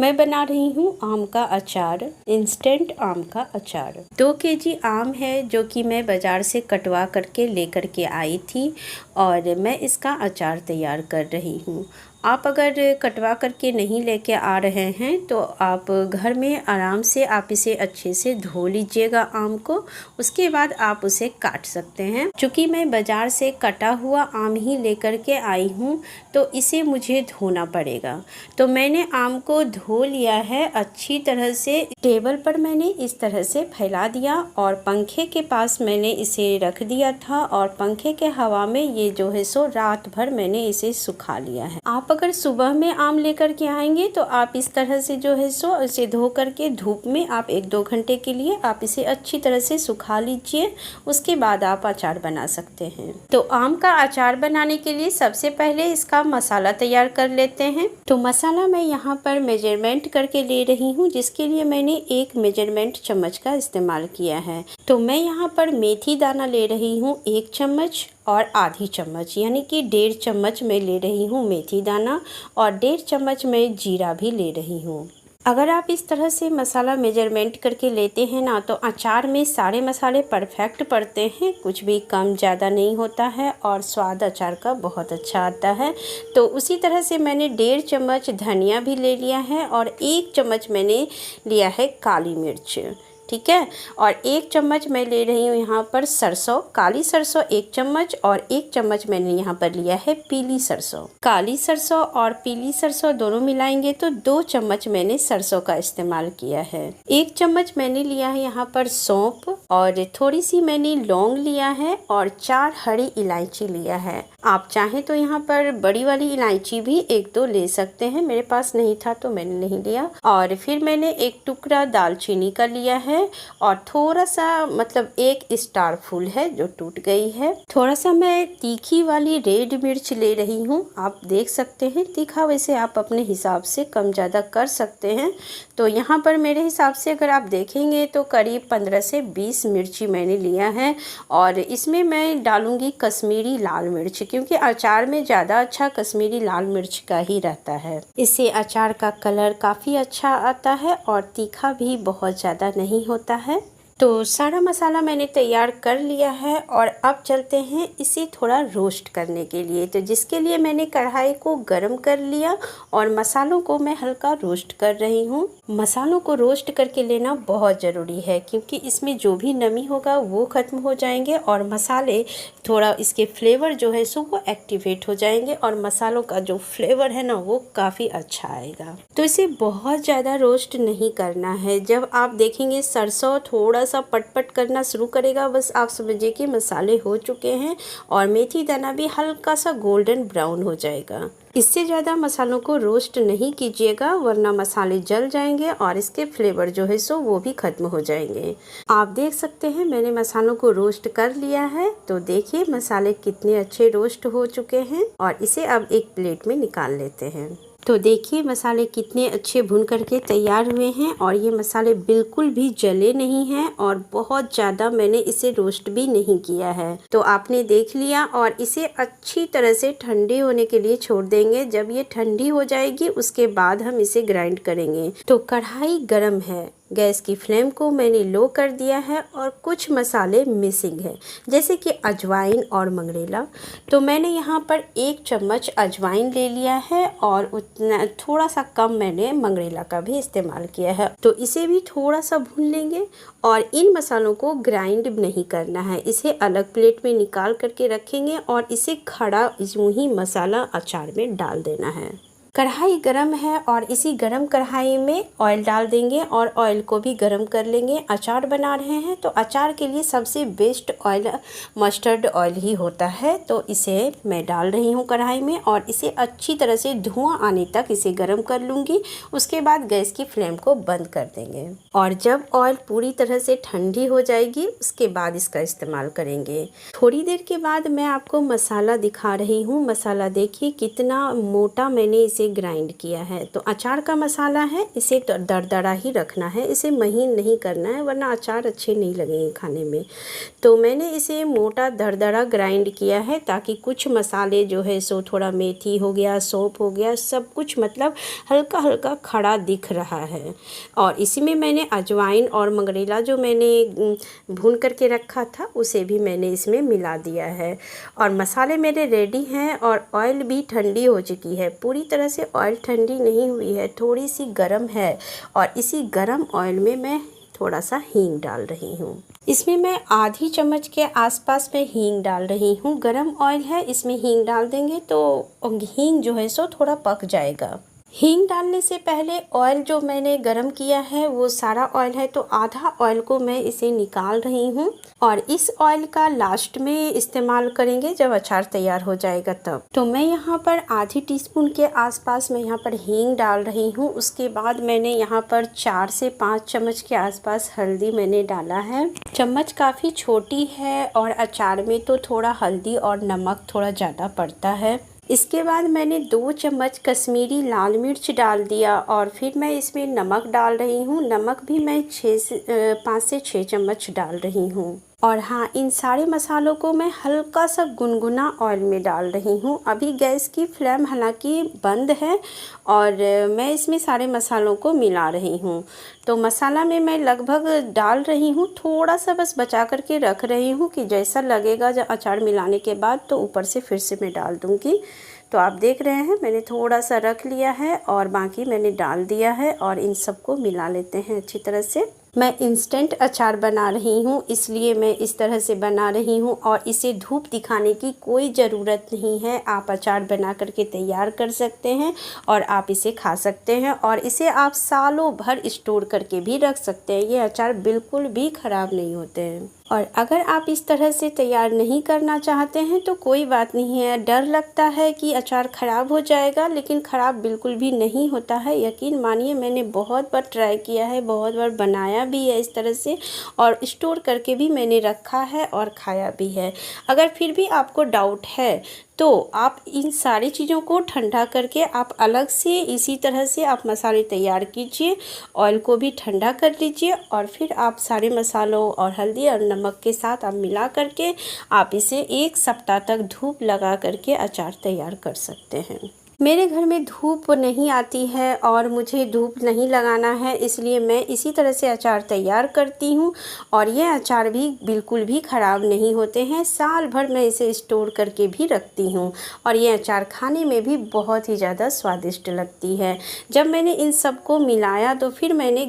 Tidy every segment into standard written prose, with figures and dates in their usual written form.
मैं बना रही हूँ आम का अचार, इंस्टेंट आम का अचार। 2 केजी आम है जो कि मैं बाज़ार से कटवा करके लेकर के आई थी और मैं इसका अचार तैयार कर रही हूँ। आप अगर कटवा करके नहीं लेके आ रहे हैं तो आप घर में आराम से आप इसे अच्छे से धो लीजिएगा आम को, उसके बाद आप उसे काट सकते हैं। चूँकि मैं बाज़ार से कटा हुआ आम ही लेकर के आई हूँ तो इसे मुझे धोना पड़ेगा। तो मैंने आम को धो लिया है अच्छी तरह से। टेबल पर मैंने इस तरह से फैला दिया और पंखे के पास मैंने इसे रख दिया था और पंखे के हवा में ये जो है सो रात भर मैंने इसे सुखा लिया है। आप अगर सुबह में आम लेकर के आएंगे तो आप इस तरह से जो है सो इसे धो करके धूप में आप 1-2 घंटे के लिए आप इसे अच्छी तरह से सुखा लीजिए, उसके बाद आप अचार बना सकते हैं। तो आम का अचार बनाने के लिए सबसे पहले इसका मसाला तैयार कर लेते हैं। तो मसाला मैं यहाँ पर मेजरमेंट करके ले रही हूँ, जिसके लिए मैंने 1 मेजरमेंट चम्मच का इस्तेमाल किया है। तो मैं यहाँ पर मेथी दाना ले रही हूँ 1 चम्मच और आधी चम्मच, यानी कि 1.5 चम्मच मैं ले रही हूँ मेथी दाना और 1.5 चम्मच मैं जीरा भी ले रही हूँ। अगर आप इस तरह से मसाला मेजरमेंट करके लेते हैं ना तो अचार में सारे मसाले परफेक्ट पड़ते हैं, कुछ भी कम ज़्यादा नहीं होता है और स्वाद अचार का बहुत अच्छा आता है। तो उसी तरह से मैंने 1.5 चम्मच धनिया भी ले लिया है और 1 चम्मच मैंने लिया है काली मिर्च, ठीक है। और 1 चम्मच मैं ले रही हूँ यहाँ पर सरसों, काली सरसों 1 चम्मच और 1 चम्मच मैंने यहाँ पर लिया है पीली सरसों। काली सरसों और पीली सरसों दोनों मिलाएंगे तो 2 चम्मच मैंने सरसों का इस्तेमाल किया है। 1 चम्मच मैंने लिया है यहाँ पर सौंफ और थोड़ी सी मैंने लौंग लिया है और 4 हरी इलायची लिया है। आप चाहें तो यहाँ पर बड़ी वाली इलायची भी 1-2 ले सकते हैं, मेरे पास नहीं था तो मैंने नहीं लिया। और फिर मैंने 1 टुकड़ा दालचीनी का लिया है और थोड़ा सा मतलब 1 स्टार फूल है जो टूट गई है। थोड़ा सा मैं तीखी वाली रेड मिर्च ले रही हूँ, आप देख सकते हैं तीखा वैसे आप अपने हिसाब से कम ज़्यादा कर सकते हैं। तो यहाँ पर मेरे हिसाब से अगर आप देखेंगे तो करीब 15 से 20 मिर्ची मैंने लिया है और इसमें मैं डालूंगी कश्मीरी लाल मिर्च, क्योंकि अचार में ज़्यादा अच्छा कश्मीरी लाल मिर्च का ही रहता है। इससे अचार का कलर काफ़ी अच्छा आता है और तीखा भी बहुत ज़्यादा नहीं होता है। तो सारा मसाला मैंने तैयार कर लिया है और अब चलते हैं इसे थोड़ा रोस्ट करने के लिए। तो जिसके लिए मैंने कढ़ाई को गरम कर लिया और मसालों को मैं हल्का रोस्ट कर रही हूँ। मसालों को रोस्ट करके लेना बहुत ज़रूरी है क्योंकि इसमें जो भी नमी होगा वो ख़त्म हो जाएंगे और मसाले थोड़ा इसके फ्लेवर जो है सो वो एक्टिवेट हो जाएंगे और मसालों का जो फ्लेवर है ना वो काफ़ी अच्छा आएगा। तो इसे बहुत ज़्यादा रोस्ट नहीं करना है। जब आप देखेंगे सरसों थोड़ा सा पटपट करना शुरू करेगा, बस आप समझिए कि मसाले हो चुके हैं और मेथी दाना भी हल्का सा गोल्डन ब्राउन हो जाएगा। इससे ज़्यादा मसालों को रोस्ट नहीं कीजिएगा वरना मसाले जल जाएंगे और इसके फ्लेवर जो है सो वो भी ख़त्म हो जाएंगे। आप देख सकते हैं मैंने मसालों को रोस्ट कर लिया है। तो देखिए मसाले कितने अच्छे रोस्ट हो चुके हैं और इसे अब एक प्लेट में निकाल लेते हैं। तो देखिए मसाले कितने अच्छे भून करके तैयार हुए हैं और ये मसाले बिल्कुल भी जले नहीं हैं और बहुत ज़्यादा मैंने इसे रोस्ट भी नहीं किया है। तो आपने देख लिया और इसे अच्छी तरह से ठंडे होने के लिए छोड़ देंगे। जब ये ठंडी हो जाएगी उसके बाद हम इसे ग्राइंड करेंगे। तो कढ़ाई गरम है, गैस की फ्लेम को मैंने लो कर दिया है और कुछ मसाले मिसिंग है जैसे कि अजवाइन और मंगरेला। तो मैंने यहाँ पर 1 चम्मच अजवाइन ले लिया है और उतना थोड़ा सा कम मैंने मंगरेला का भी इस्तेमाल किया है। तो इसे भी थोड़ा सा भून लेंगे और इन मसालों को ग्राइंड नहीं करना है, इसे अलग प्लेट में निकाल करके रखेंगे और इसे खड़ा यूँ ही मसाला अचार में डाल देना है। कढ़ाई गरम है और इसी गरम कढ़ाई में ऑयल डाल देंगे और ऑयल को भी गरम कर लेंगे। अचार बना रहे हैं तो अचार के लिए सबसे बेस्ट ऑयल मस्टर्ड ऑयल ही होता है। तो इसे मैं डाल रही हूँ कढ़ाई में और इसे अच्छी तरह से धुआं आने तक इसे गरम कर लूँगी। उसके बाद गैस की फ्लेम को बंद कर देंगे और जब ऑयल पूरी तरह से ठंडी हो जाएगी उसके बाद इसका इस्तेमाल करेंगे। थोड़ी देर के बाद मैं आपको मसाला दिखा रही हूँ। मसाला देखिए कितना मोटा मैंने इसे इसे ग्राइंड किया है। तो अचार का मसाला है, इसे दरदरा ही रखना है, इसे महीन नहीं करना है वरना अचार अच्छे नहीं लगेंगे खाने में। तो मैंने इसे मोटा दरदरा ग्राइंड किया है ताकि कुछ मसाले जो है सो थोड़ा मेथी हो गया, सौंफ हो गया, सब कुछ मतलब हल्का हल्का खड़ा दिख रहा है। और इसी में मैंने अजवाइन और मंगरेला जो मैंने भून करके रखा था उसे भी मैंने इसमें मिला दिया है। और मसाले मेरे रेडी हैं और ऑयल भी ठंडी हो चुकी है। पूरी तरह से ऑयल ठंडी नहीं हुई है, थोड़ी सी गर्म है। और इसी गर्म ऑयल में मैं थोड़ा सा हींग डाल रही हूँ। इसमें मैं आधी चम्मच के आसपास में हींग डाल रही हूँ। गरम ऑयल है, इसमें हींग डाल देंगे तो हींग जो है सो थोड़ा पक जाएगा। हींग डालने से पहले ऑयल जो मैंने गरम किया है वो सारा ऑयल है, तो आधा ऑयल को मैं इसे निकाल रही हूँ और इस ऑयल का लास्ट में इस्तेमाल करेंगे जब अचार तैयार हो जाएगा तब। तो मैं यहाँ पर आधी टीस्पून के आसपास मैं यहाँ पर हींग डाल रही हूँ। उसके बाद मैंने यहाँ पर 4 से 5 चम्मच के आसपास हल्दी मैंने डाला है। चम्मच काफ़ी छोटी है और अचार में तो थोड़ा हल्दी और नमक थोड़ा ज़्यादा पड़ता है। इसके बाद मैंने 2 चम्मच कश्मीरी लाल मिर्च डाल दिया और फिर मैं इसमें नमक डाल रही हूँ। नमक भी मैं 5 से 6 चम्मच डाल रही हूँ। और हाँ, इन सारे मसालों को मैं हल्का सा गुनगुना ऑयल में डाल रही हूँ। अभी गैस की फ्लेम हालांकि बंद है और मैं इसमें सारे मसालों को मिला रही हूँ। तो मसाला में मैं लगभग डाल रही हूँ, थोड़ा सा बस बचा करके रख रही हूँ कि जैसा लगेगा जब अचार मिलाने के बाद तो ऊपर से फिर से मैं डाल दूँगी। तो आप देख रहे हैं मैंने थोड़ा सा रख लिया है और बाकी मैंने डाल दिया है और इन सबको मिला लेते हैं अच्छी तरह से। मैं इंस्टेंट अचार बना रही हूँ इसलिए मैं इस तरह से बना रही हूँ और इसे धूप दिखाने की कोई ज़रूरत नहीं है। आप अचार बना करके तैयार कर सकते हैं और आप इसे खा सकते हैं और इसे आप सालों भर स्टोर करके भी रख सकते हैं। ये अचार बिल्कुल भी ख़राब नहीं होते हैं। और अगर आप इस तरह से तैयार नहीं करना चाहते हैं तो कोई बात नहीं है। डर लगता है कि अचार ख़राब हो जाएगा, लेकिन ख़राब बिल्कुल भी नहीं होता है। यकीन मानिए मैंने बहुत बार ट्राई किया है, बहुत बार बनाया भी है इस तरह से और स्टोर करके भी मैंने रखा है और खाया भी है। अगर फिर भी आपको डाउट है तो आप इन सारी चीज़ों को ठंडा करके आप अलग से इसी तरह से आप मसाले तैयार कीजिए। ऑयल को भी ठंडा कर लीजिए और फिर आप सारे मसालों और हल्दी और नमक के साथ आप मिला करके आप इसे 1 सप्ताह तक धूप लगा करके अचार तैयार कर सकते हैं। मेरे घर में धूप नहीं आती है और मुझे धूप नहीं लगाना है, इसलिए मैं इसी तरह से अचार तैयार करती हूँ और ये अचार भी बिल्कुल भी ख़राब नहीं होते हैं। साल भर मैं इसे स्टोर करके भी रखती हूँ और ये अचार खाने में भी बहुत ही ज़्यादा स्वादिष्ट लगती है। जब मैंने इन सबको मिलाया तो फिर मैंने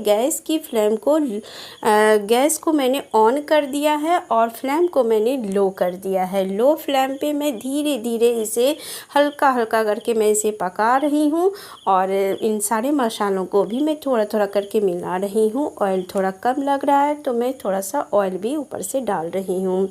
गैस को मैंने ऑन कर दिया है और फ्लेम को मैंने लो कर दिया है। लो फ्लेम पे मैं धीरे धीरे इसे हल्का हल्का करके मैं इसे पका रही हूँ और इन सारे मसालों को भी मैं थोड़ा थोड़ा करके मिला रही हूँ। ऑयल थोड़ा कम लग रहा है तो मैं थोड़ा सा ऑयल भी ऊपर से डाल रही हूँ।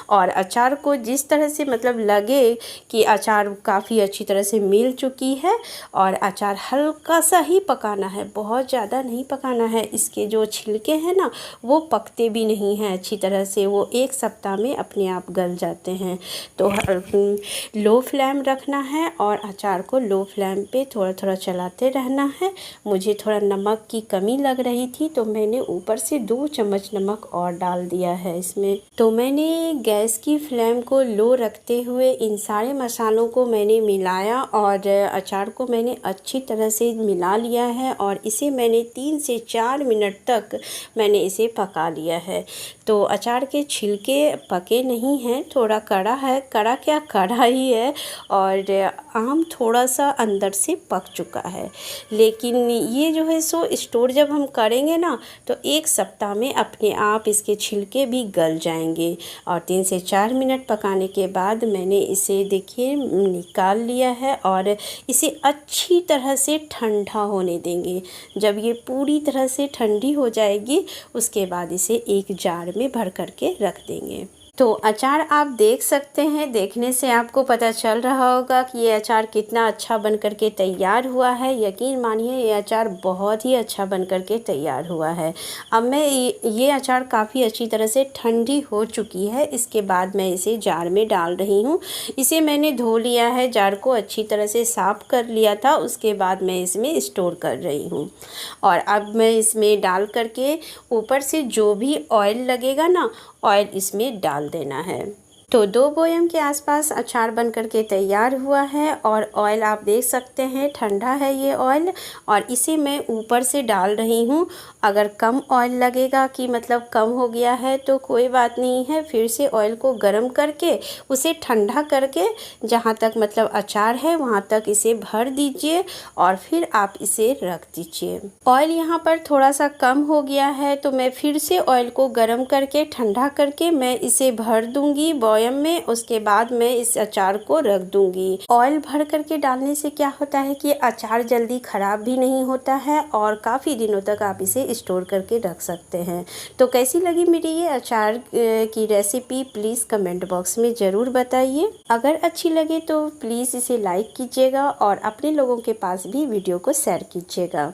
और अचार को जिस तरह से मतलब लगे कि अचार काफ़ी अच्छी तरह से मिल चुकी है और अचार हल्का सा ही पकाना है, बहुत ज़्यादा नहीं पकाना है। इसके जो छिलके हैं ना वो पकते भी नहीं हैं अच्छी तरह से, वो 1 सप्ताह में अपने आप गल जाते हैं। तो लो फ्लेम रखना है और अचार को लो फ्लेम पे थोड़ा थोड़ा चलाते रहना है। मुझे थोड़ा नमक की कमी लग रही थी तो मैंने ऊपर से 2 चम्मच नमक और डाल दिया है इसमें। तो मैंने गैस की फ्लेम को लो रखते हुए इन सारे मसालों को मैंने मिलाया और अचार को मैंने अच्छी तरह से मिला लिया है और इसे मैंने 3 से 4 मिनट तक मैंने इसे पका लिया है। तो अचार के छिलके पके नहीं हैं, थोड़ा कड़ा है, कड़ा क्या कड़ा ही है और आम थोड़ा सा अंदर से पक चुका है। लेकिन ये जो है सो स्टोर जब हम करेंगे ना तो 1 सप्ताह में अपने आप इसके छिलके भी गल जाएंगे। और 3 से 4 मिनट पकाने के बाद मैंने इसे देखिए निकाल लिया है और इसे अच्छी तरह से ठंडा होने देंगे। जब ये पूरी तरह से ठंडी हो जाएगी उसके बाद इसे एक जार में भर करके रख देंगे। तो अचार आप देख सकते हैं, देखने से आपको पता चल रहा होगा कि ये अचार कितना अच्छा बन कर के तैयार हुआ है। यकीन मानिए ये अचार बहुत ही अच्छा बन कर के तैयार हुआ है। अब मैं ये अचार काफ़ी अच्छी तरह से ठंडी हो चुकी है। इसके बाद मैं इसे जार में डाल रही हूँ। इसे मैंने धो लिया है, जार को अच्छी तरह से साफ़ कर लिया था। उसके बाद मैं इसमें स्टोर कर रही हूँ और अब मैं इसमें डाल करके ऊपर से जो भी ऑयल लगेगा ना, ऑयल इसमें डाल देना है। तो 2 बोयम के आसपास अचार बन कर के तैयार हुआ है और ऑयल आप देख सकते हैं ठंडा है ये ऑयल, और इसे मैं ऊपर से डाल रही हूँ। अगर कम ऑयल लगेगा कि मतलब कम हो गया है तो कोई बात नहीं है, फिर से ऑयल को गर्म करके उसे ठंडा करके जहाँ तक मतलब अचार है वहाँ तक इसे भर दीजिए और फिर आप इसे रख दीजिए। ऑयल यहाँ पर थोड़ा सा कम हो गया है तो मैं फिर से ऑयल को गर्म करके ठंडा करके मैं इसे भर दूँगी बॉयम में। उसके बाद मैं इस अचार को रख दूँगी। ऑयल भर करके डालने से क्या होता है कि अचार जल्दी ख़राब भी नहीं होता है और काफ़ी दिनों तक आप इसे स्टोर करके रख सकते हैं। तो कैसी लगी मेरी ये अचार की रेसिपी प्लीज़ कमेंट बॉक्स में ज़रूर बताइए। अगर अच्छी लगे तो प्लीज़ इसे लाइक कीजिएगा और अपने लोगों के पास भी वीडियो को शेयर कीजिएगा।